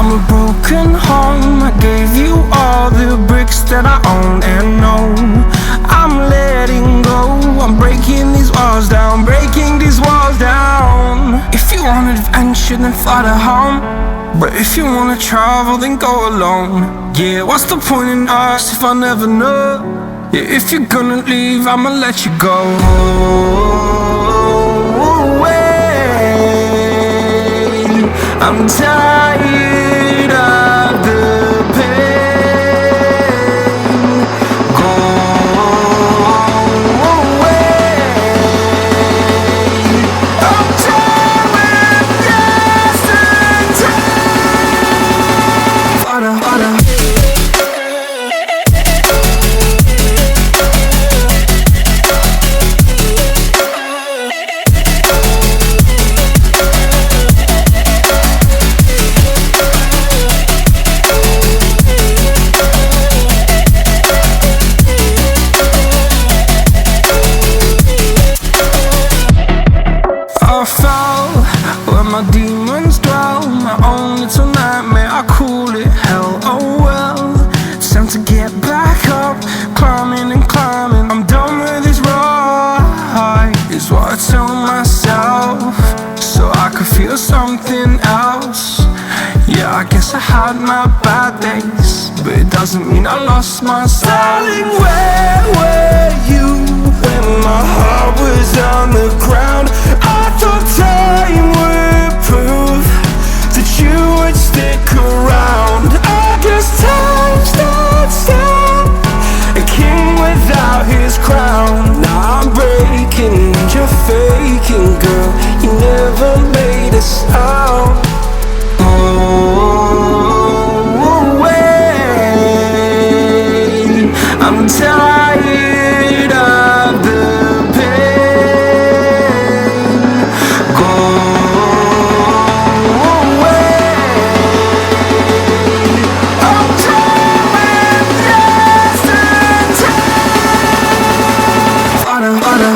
I'm a broken home. I gave you all the bricks that I own and know. I'm letting go. I'm breaking these walls down, breaking these walls down. If you want adventure, then fly to home. But if you wanna travel, then go alone. Yeah, what's the point in us if I never know? Yeah, if you're gonna leave, I'ma let you go. I'm tired of the pain. Go away. I'm done with yesterday. Harder, harder. I fell where my demons dwell. My own little nightmare, I call it hell. Oh well, it's time to get back up. Climbing and climbing, I'm done with this ride, is what I tell myself, so I could feel something else. Yeah, I guess I had my bad days, but it doesn't mean I lost myself. Darling, where were you when my heart was on the ground? I thought time would prove that you would stick around. I guess time stands still, a king without his crown. Now I'm breaking and you're faking, girl. You never made a sound. Oh, wait, I'm tired of the pain. Go away. I'm done with yesterday. Harder, harder.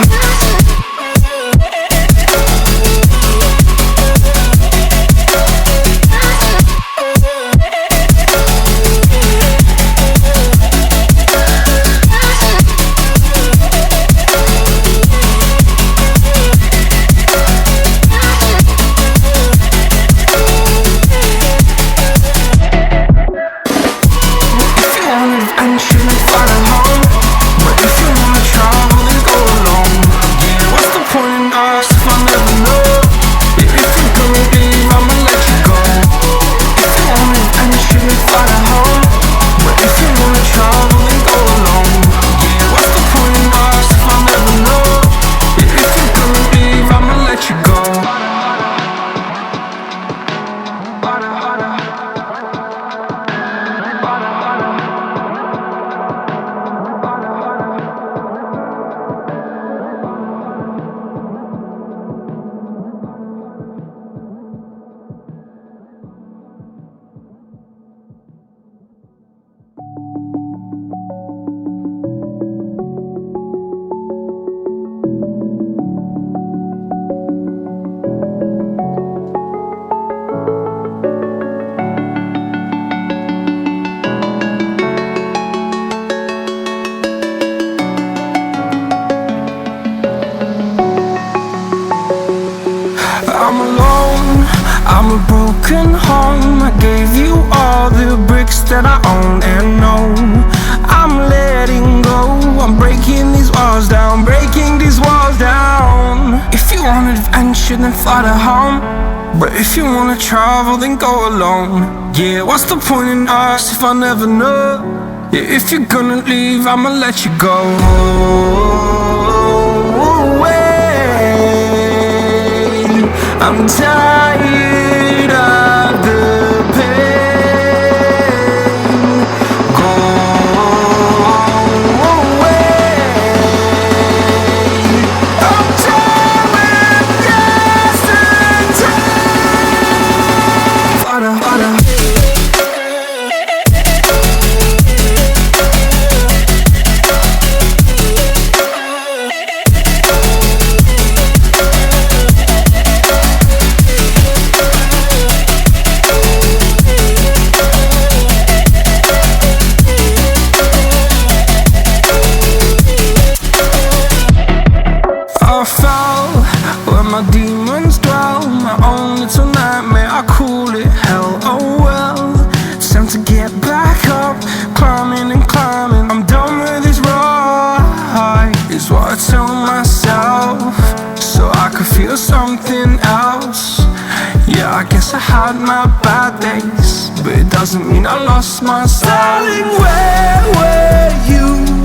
I'm alone, I'm a broken home. I gave you all the bricks that I own and know. I'm letting go. I'm breaking these walls down, breaking these walls down. If you want adventure, then fly to home. But if you wanna travel, then go alone. Yeah, what's the point in us if I never know? Yeah, if you're gonna leave, I'ma let you go. I'm tired of the pain. Go away. I'm done with yesterday. Harder, harder. you're something else. Yeah, I guess I had my bad days, but it doesn't mean I lost my style. Darling, where were you